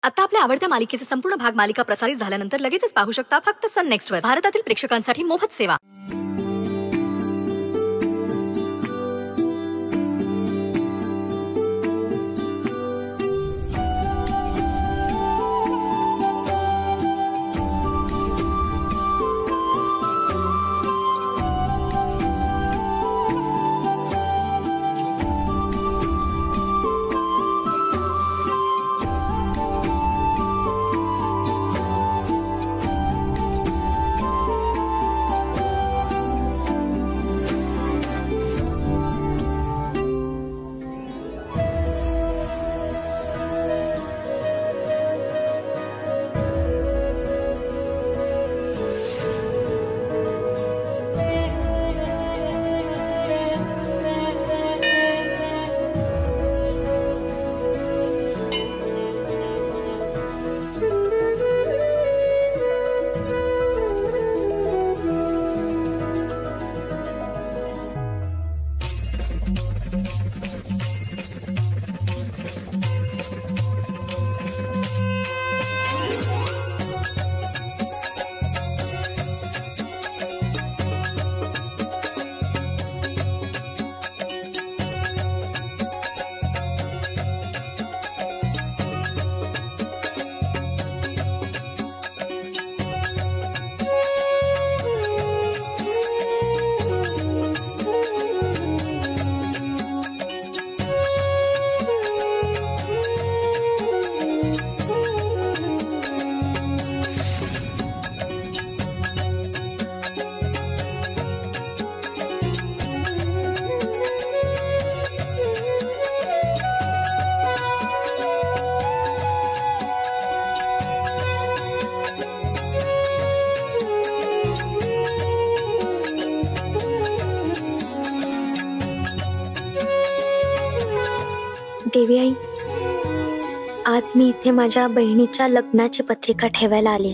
आता आपल्या आवडत्या मालिकेचे संपूर्ण भाग मालिका प्रसारित झाल्यानंतर लगेचच पाहू शकता फक्त सन नेक्स्टवर. भारतातील प्रेक्षकांसाठी मोफत सेवा. देवी आई, आज मी इथे माझ्या बहिणीच्या लग्नाची पत्रिका ठेवायला आली.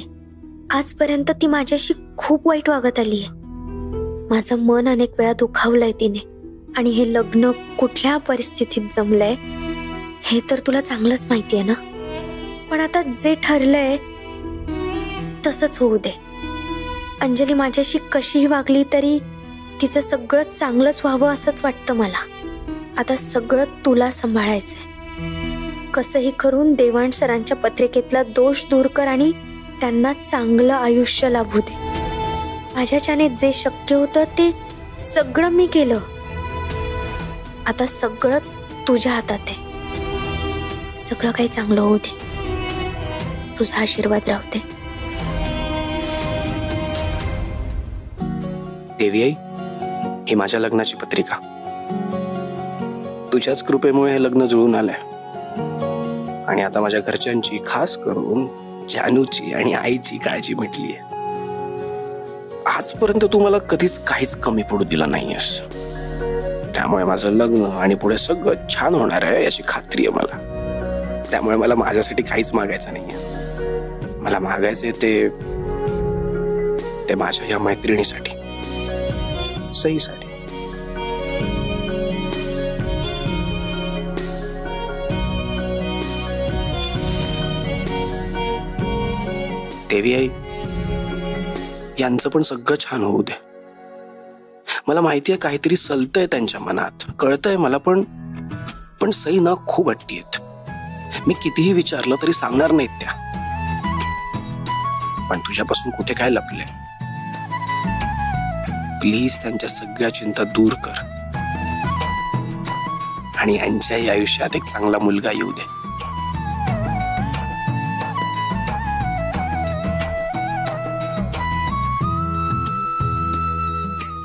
आजपर्यंत ती माझ्याशी खूप वाईट वागत आली आहे. माझं मन अनेक वेळा दुखावलंय तिने, आणि हे लग्न कुठल्या परिस्थितीत जमलंय हे तर तुला चांगलंच माहिती आहे ना. पण आता जे ठरलंय तसंच होऊ दे. अंजली माझ्याशी कशीही वागली तरी तिचं सगळं चांगलंच व्हावं असंच वाटतं मला. आता सगळं तुला सांभाळायचंय. कसंही करून देवाण सरांच्या पत्रिकेतला दोष दूर कर आणि त्यांना चांगलं आयुष्य लाभू दे. माझ्याच्याने जे शक्य होतं ते सगळं मी केलं. आता सगळं तुझ्या हातात आहे. सगळं काही चांगलं होऊ दे. तुझा आशीर्वाद राहू दे. देवी आई, ही माझ्या लग्नाची पत्रिका. तुझ्याच कृपेमुळे हे लग्न जुळून आलंय. आणि आता माझ्या घरच्यांची, खास करून जानूची आणि आईची काळजी मिटलीये. आजपर्यंत तू मला कधीच काहीच कमी पडू दिला नाहीयेस. त्यामुळे माझं लग्न आणि पुढे सगळं छान होणार आहे याची खात्री आहे मला. त्यामुळे मला माझ्यासाठी काहीच मागायचं नाहीये. मला मागायचे ते माझ्या या मैत्रिणीसाठी, सईसाठी. देवी आई, यांचं पण सगळं छान होऊ दे. मला माहितीये काहीतरी सलतंय त्यांच्या मनात, कळतंय मला. पण सई ना खूप हट्टी आहेत. मी कितीही विचारलं तरी सांगणार नाहीत त्या. पण तुझ्यापासून कुठे काय लपलंय? प्लीज त्यांच्या सगळ्या चिंता दूर कर आणि यांच्याही आयुष्यात एक चांगला मुलगा येऊ दे.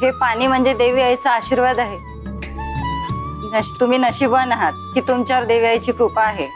हे पाणी म्हणजे देवी आईचा आशीर्वाद आहे. तुम्ही नशिबवान आहात की तुमच्यावर देवी आईची कृपा आहे.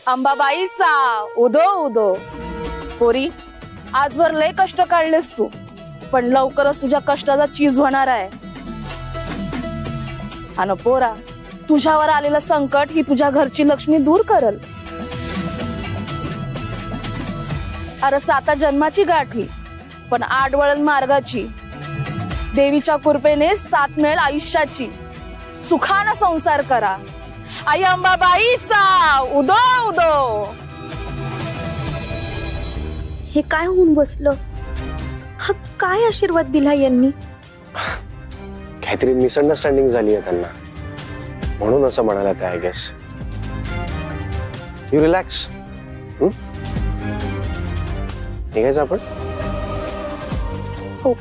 अंबाबाईचा उदो उदो. पोरी, आजवर लय कष्ट काढलेस तू, पण लवकरच तुझ्या कष्टाचा चीज होणार आहे. आणि पोरा, तुझ्यावर आलेलं संकट ही तुझ्या घरची लक्ष्मी दूर करल. अरे 7 जन्माची गाठी, पण 8 वळण मार्गाची. देवीच्या कृपेने 7 मिळेल आयुष्याची. सुखानं संसार करा. आई अंबाबाईचा उदो उदो. हे काय होऊन बसलं? हा काय आशीर्वाद दिला यांनी? काहीतरी मिसअंडरस्टँडिंग झाली आहे त्यांना, म्हणून असं म्हणाला ते. I guess you relax. निघायचं आपण? हो.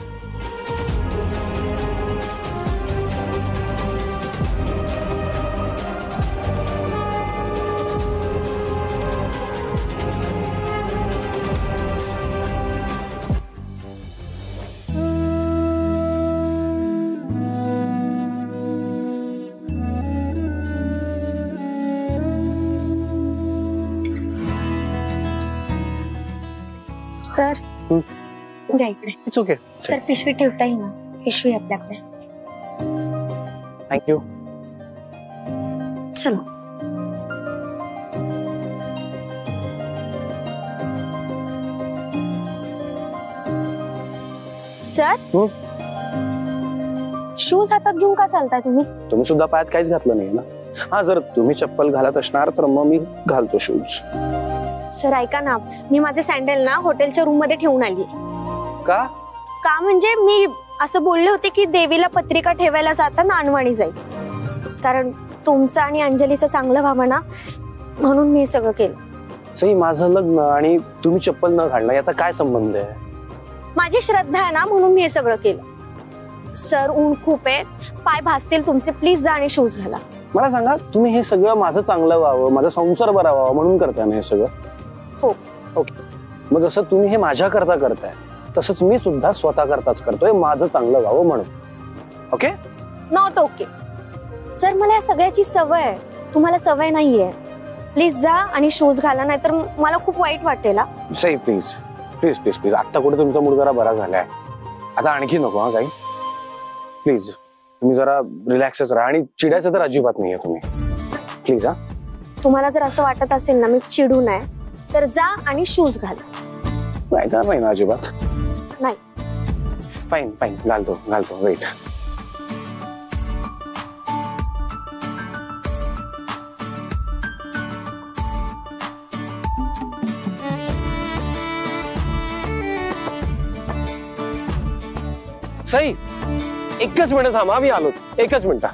सर, द्या इकडे. It's okay. सर, पिशवी ठेवता येईल ना? पिशवी आपल्याकडे. थँक्यू. चलो. सर, शूज हातात घेऊन का चालताय तुम्ही? तुम्ही सुद्धा पायात काहीच घातलं नाही ना. हा, जर तुम्ही चप्पल घालत असणार तर मग मी घालतो शूज. सर ऐका ना, मी माझे सँडल ना हॉटेलच्या रूम मध्ये ठेवून आली. का? का म्हणजे मी असं बोलले होते की देवीला पत्रिका ठेवायला जाताना अनवाणी जाईल, कारण तुमचं आणि अंजलीचं चांगलं व्हावं ना, म्हणून मी हे सगळं केलं. सई, माझं लग्न आणि तुम्ही चप्पल न घालणं याचा काय संबंध आहे? माझी श्रद्धा आहे ना, म्हणून मी हे सगळं केलं. सर, ऊन खूप आहे, पाय भाजतील तुमचे, प्लीज जा आणि शूज घाला. मला सांगा, तुम्ही हे सगळं माझं चांगलं व्हावं, माझा संसार बरा व्हावा म्हणून करताय ना हे सगळं? हो. ओके. मग जसं तुम्ही हे माझ्या करता करताय, तसंच मी सुद्धा स्वतः करताच करतोय, माझं चांगलं व्हावं म्हणून. ओके? Not okay. सर, मला या सगळ्याची सवय आहे, तुम्हाला सवय नाहीये. प्लीज जा आणि शूज घाला, नाहीतर मला खूप वाईट वाटेल. Sai, please please please please. आता कुठे तुमचा मूड जरा बरा झालाय, आता आणखी नको. हा, काही प्लीज तुम्ही जरा रिलॅक्सच राहा, आणि चिडायचं तर अजिबात नाहीये तुम्ही. प्लीज. हा, तुम्हाला जर असं वाटत असेल ना मी चिडू नये, तर जा आणि शूज घाला. नाही का? नाही ना अजिबात? नाही. फाईन फाईन, घालतो घालतो. वेट. सई, एकच मिनिट थांबा, मी आलो. एकच मिनिट.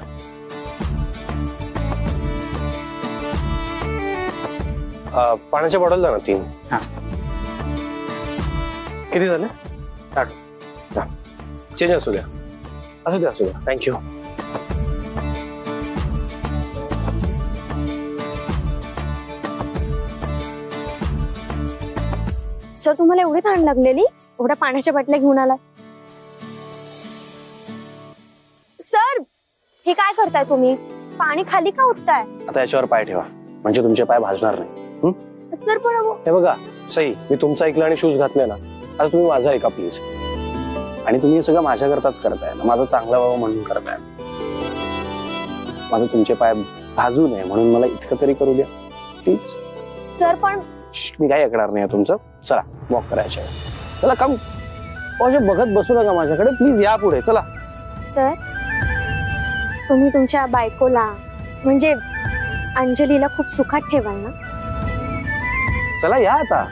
पाण्याच्या बॉटल द्या ना 3. किती झाले? 8. चेंज असू द्या. असू द्या असू द्या. थँक्यू. सर, तुम्हाला एवढी तहान लागलेली, एवढ्या पाण्याच्या बाटल्या घेऊन आला? सर, हे काय करताय तुम्ही? पाणी खाली का ओतताय? आता याच्यावर पाय ठेवा, म्हणजे तुमचे पाय भाजणार नाही. सर, पण हे बघा सई, मी तुमचं ऐकलं आणि शूज घातले ना, आता तुम्ही माझं ऐका प्लीज. आणि तुम्ही हे सगळं माझ्या करताच करताय ना, माझं चांगलं व्हावं म्हणून करताय. माझं तुमचे पाय भाजू नये म्हणून मला इतकं तरी करू द्या प्लीज. सर, पण मी काही ऐकणार नाही तुमचं. चला, वॉक करायचं आहे. चला, कम. बघत बसू नका माझ्याकडे, प्लीज या पुढे. चला. सर, तुम्ही तुमच्या बायकोला म्हणजे अंजलीला खूप सुखात ठेवाल ना? चला या आता.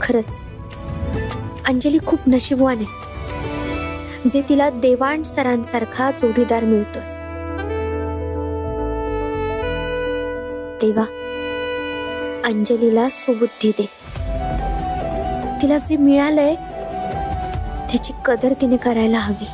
खरंच अंजली खूप नशीबवान आहे, जे तिला देवाण सरांसारखा जोडीदार मिळतोय. देवा, अंजलीला सुबुद्धी दे. तिला जे मिळालंय त्याची कदर तिने करायला हवी.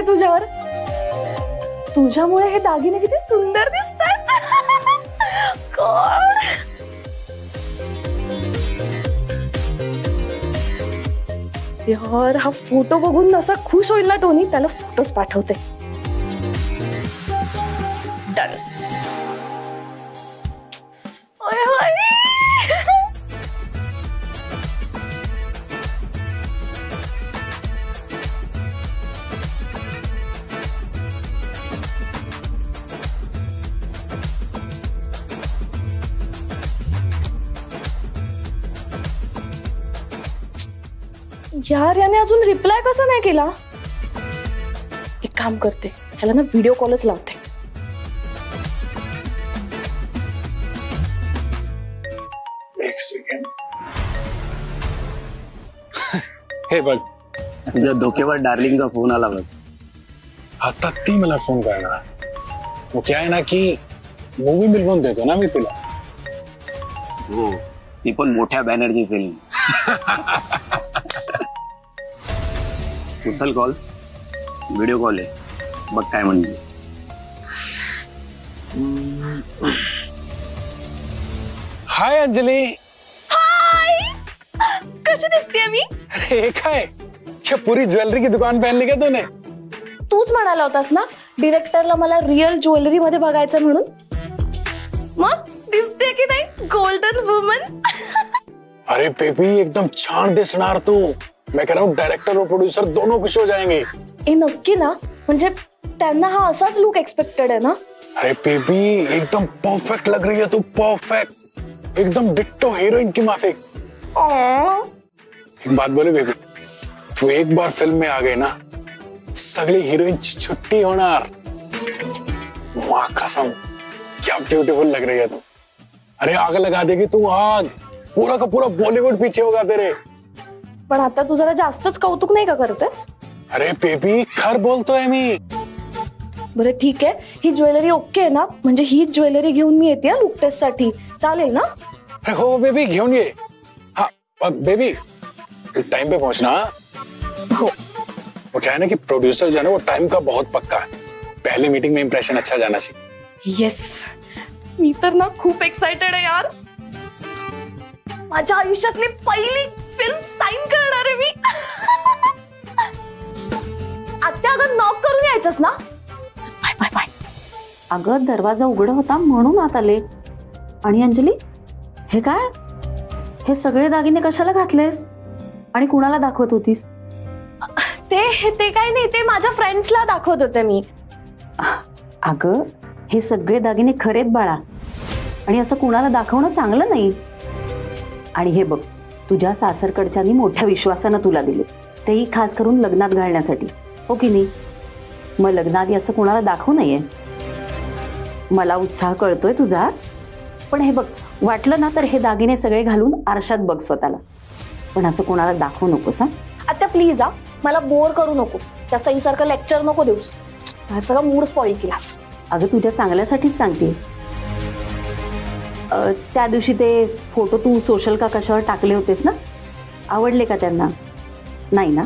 आहे तुझ्यावर. तुझ्यामुळे हे दागिने किती सुंदर दिसतात. यार, हा फोटो बघून असा खुश होईल ना टोनी. त्याला फोटोज पाठवते. डन. यार, याने अजून रिप्लाय कसा नाही केला. एक काम करते, ह्याला ना व्हिडिओ कॉलच लावते. एक सेकंड. हे बघ, तुझ्या धोकेबाज डार्लिंगचा फोन आला बघ. आता ती मला फोन करणार. वो क्या आहे ना की मूवी मिळवून देतो ना मी तुला. हो, ती पण मोठ्या बॅनरची फिल्म. उचल कॉल. व्हिडिओ कॉल आहे, बघ काय म्हणते. हाय अंजली. हाय, कशी दिसतेय मी? अरे काय, क्या पूरी ज्वेलरी की दुकान पहन ली क्या तूने? तूच म्हणाला होतास ना डिरेक्टरला मला रिअल ज्वेलरी मध्ये बघायचं म्हणून. मग दिसते की नाही गोल्डन वुमन. अरे बेबी, एकदम छान दिसणार तू. मैं कह रहा हूँ डायरेक्टर और प्रोड्यूसर दोनों खुश हो जाएंगे. ए नक्की ना, म्हणजे त्यांना हा असाच लुक एक्सपेक्टेड आहे ना. अरे बेबी, एकदम परफेक्ट लग रही है तू. परफेक्ट, एकदम डिट्टो हीरोइन की माफिक. एक बात बोले बेबी, तू एक बार फिल्म में आ गई ना, सगळी हिरोइनची छुट्टी होणार. माँ कसम, क्या ब्यूटीफुल लग रही है तू. अरे आग लगा देगी तू आग. पूरा का पूरा बॉलीवुड पीछे होगा तेरे. पण आता तू जरा जास्तच कौतुक नाही का करतेस? अरे बेबी, खर बोलतोय मी. बरं ठीक आहे, ही ज्वेलरी ओके आहे ना? म्हणजे ही ज्वेलरी घेऊन मी येते लुक टेस्ट साठी, चालेल ना? अरे हो बेबी, घेऊन ये. हाँ बेबी, टाइम पे पहुंचना. हो. वो क्या है ना कि प्रोड्यूसर जो है ना, वो टाइम का बहुत पक्का है. पहले मीटिंग में इंप्रेशन अच्छा जाना चाहिए. येस, मी तर ना खूप एक्साइटेड आहे यार. माझ्या आयुष्यातली पहिली फिल्म साइन करणार आहे मी. आत्या, अगं नॉक करून यायचंस ना? Bye bye bye. अगं दरवाजा उघड होता म्हणून आत आले. आणि अंजली, हे काय? हे सगळे दागिने कशाला घातलेस आणि कुणाला दाखवत होतीस? ते काही नाही, ते माझ्या फ्रेंड्सला दाखवत होते मी. अगं हे सगळे दागिने खरेत बाळा, आणि असं कुणाला दाखवणं चांगलं नाही. आणि हे बघ, तुझ्या सासरकडच्यांनी मोठ्या विश्वासानं तुला दिले, तेही खास करून लग्नात घालण्यासाठी, हो की नाही? मग लग्नाआधी असं कुणाला दाखवू नये. मला उत्साह कळतोय तुझा, पण हे बघ, वाटलं ना तर हे दागिने सगळे घालून आरशात बघ स्वतःला, पण असं कोणाला दाखवू नकोस. हा आता प्लीज, मला बोर करू नको. त्या सईसारखं लेक्चर नको देऊस. सगळं मूड स्पॉइल केलास. अगं तुझ्या चांगल्यासाठीच सांगते. त्या दिवशी ते फोटो तू सोशल का कशावर टाकले होतेस ना, आवडले का त्यांना? नाही ना?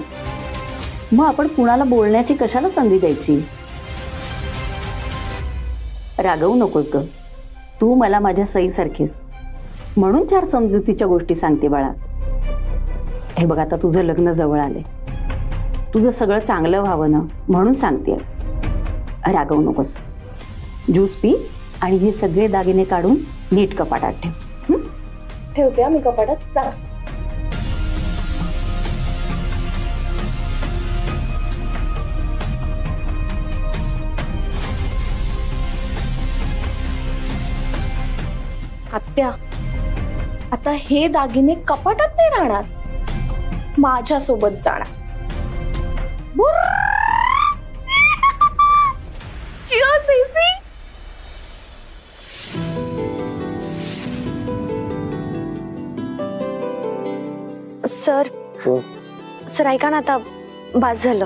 मग आपण कुणाला बोलण्याची कशाला संधी द्यायची? रागवू नकोस ग. तू मला माझ्या सईसारखीस, म्हणून 4 समजुतीच्या गोष्टी सांगते बाळा. हे बघ, आता तुझं लग्न जवळ आले, तुझं सगळं चांगलं व्हावं ना, म्हणून सांगते. रागवू नकोस. ज्यूस पी आणि हे सगळे दागिने काढून नीट कपाटात ठेव. ठेवते मी कपाटात. चला. आत्या, आता हे दागिने कपाटात नाही राहणार, माझ्या सोबत जाणार. Cheers, Cece. सर ऐका ना, आता बास झालं.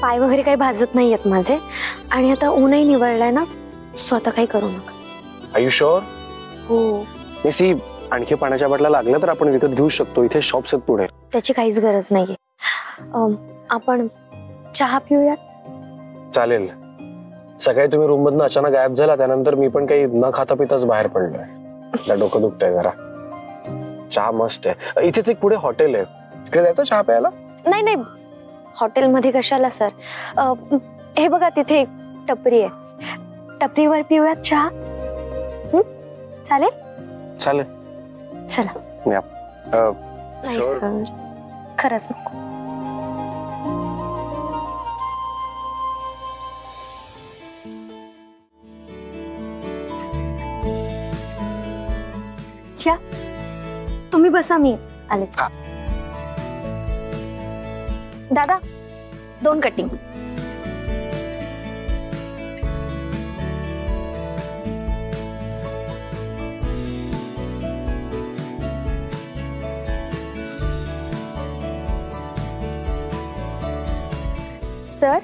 पाय वगैरे काही भाजत नाहीयेत माझे, आणि आता ऊनही निवळलंय ना, स्वतः काही करू नका. Are you sure? हो. निसी, आणखी पाण्याच्या बाटल्या लागल्या तर आपण विकत घेऊ शकतो. इथे शॉप्स आहेत पुढे. त्याची काहीच गरज नाहीये. आपण चहा पिऊयात? चालेल. सकाळी तुम्ही रूम मधनं अचानक गायब झाला, त्यानंतर मी पण काही न खाता पिताच बाहेर पडलोय. डोकं दुखतंय जरा. चहा मस्त आहे. इथेच एक पुढे हॉटेल आहे, तिकडे जायचं चहा प्यायला? नाही नाही, हॉटेलमध्ये कशाला सर. हे बघा तिथे एक टपरी आहे, टपरीवर पिऊयात चहा. चालेल? चालेल. चला. नाही सर, खरंच नको. क्या तुम्ही बसा, मी आले. दादा 2 कटिंग. सर,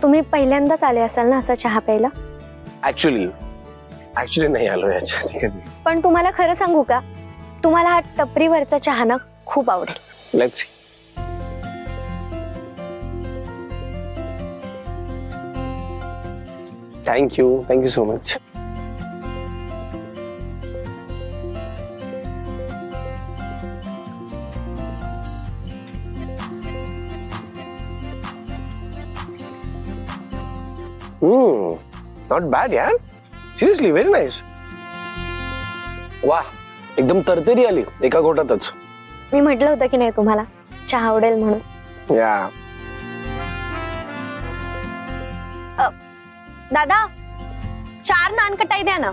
तुम्ही पहिल्यांदाच आले असाल ना असा चहा प्यायला? ऍक्च्युली नाही आलो याच्या आधी कधी. पण तुम्हाला खरं सांगू का, तुम्हाला हा टपरीवरचा चहा ना खूप आवडेल. Let's see. Thank you so much. Not bad यार, सिरियसली व्हेरी नाईस. वा, एकदम तरतरी आली एका घोटातच. मी म्हटलं होतं की नाही तुम्हाला चहा आवडेल म्हणून. या दादा 4 नान कटाई द्या ना.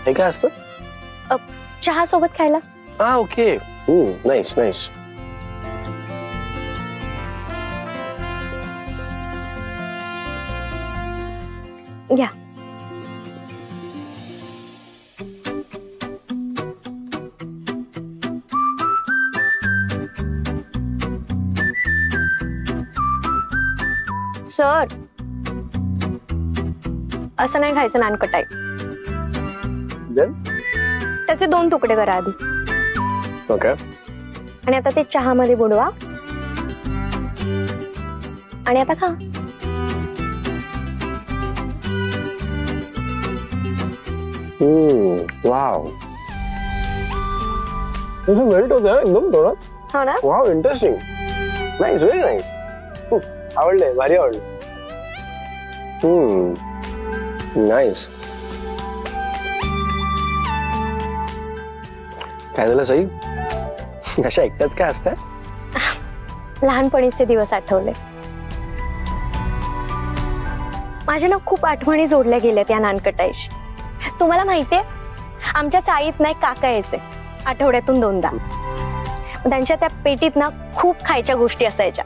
हे काय असतं? चहा सोबत खायला. हा, ओके. Nice nice. घ्या. सर, असं नाही खायचं नानकटाई. त्याचे 2 तुकडे करा आधी. ओके. आणि आता ते चहामध्ये बुडवा आणि आता खा. वाव, मेल्ट होत आहे एकदम थोडं. हो ना? Wow, interesting. Nice, very nice. आवडले, भारी आवडले. नाईस. काय झालं सई, अशा एकट्याच काय असतंय? लहानपणीचे दिवस आठवले. माझ्या ना खूप आठवणी जोडल्या गेल्यात या नानकटाईशी. तुम्हाला माहितीये, आमच्या चाळीत ना एक काका यायचे आठवड्यातून 2दा. त्यांच्या त्या पेटीत ना खूप खायच्या गोष्टी असायच्या.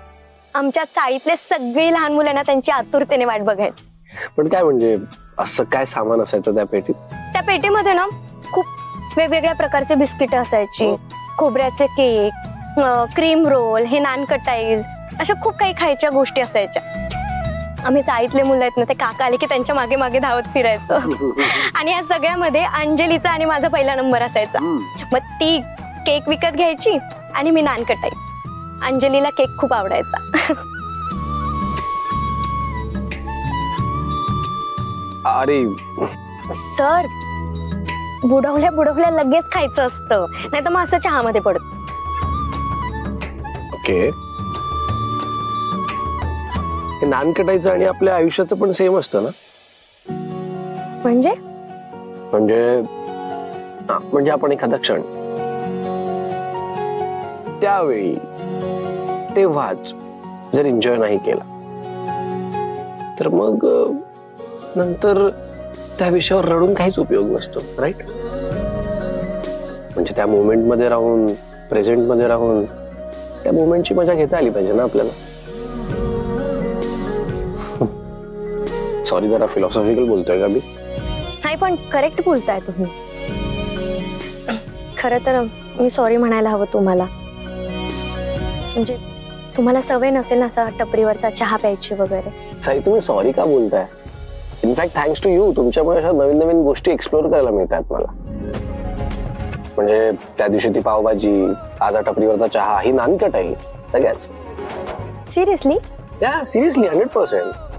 आमच्या चाळीतले सगळे लहान मुलांना त्यांची आतुरतेने वाट बघायची. पण काय म्हणजे असं काय सामान असायचं त्या पेटीत? त्या पेटीमध्ये ना खूप वेगवेगळ्या प्रकारचे बिस्किट असायची, खोबऱ्याचे केक, क्रीम रोल, हे नानकटाईज, अशा खूप काही खायच्या गोष्टी असायच्या. आम्ही चाळीतले मुलं आहेत ना, ते काका आले की त्यांच्या मागे मागे धावत फिरायचं. आणि या सगळ्यामध्ये अंजलीचा आणि माझा पहिला नंबर असायचा. मग ती केक विकत घ्यायची आणि मी नानकटाई. अंजलीला केक खूप आवडायचा. अरे सर, बुडवल्या बुडवल्या लगेच खायचं असतं, नाही तर मग असं चहामध्ये पडत. ओके. नानकटाईचं आणि आपल्या आयुष्याचं पण सेम असतं ना? म्हणजे म्हणजे आपण एखादा क्षण त्यावेळी तेव्हाच जर एन्जॉय नाही केला तर मग नंतर त्या विषयावर रडून काहीच उपयोग नसतो, राईट? म्हणजे त्या मोमेंट मध्ये राहून, प्रेझेंट मध्ये राहून त्या मोमेंटची मजा घेता आली पाहिजे ना आपल्याला. सॉरी, जरा फिलॉसॉफिकल बोलतोय का मी? नाही, पण करेक्ट बोलताय तुम्ही. खरं तर मी सॉरी म्हणायला हवं तुम्हाला. म्हणजे तुम्हाला सवय नसेल ना असा टपरीवरचा चहा प्यायची वगैरे. साई, तुम्ही सॉरी का बोलताय? इनफॅक्ट थँक्स टू यू, तुमच्यामुळे अशा नवीन नवीन गोष्टी एक्सप्लोर करायला मिळतात मला. म्हणजे त्या दिवशी ती पावभाजी, आज टपरीवरचा चहा, ही नानकटाई, सगळ्याच. सिरियसली? या सिरियसली 100%.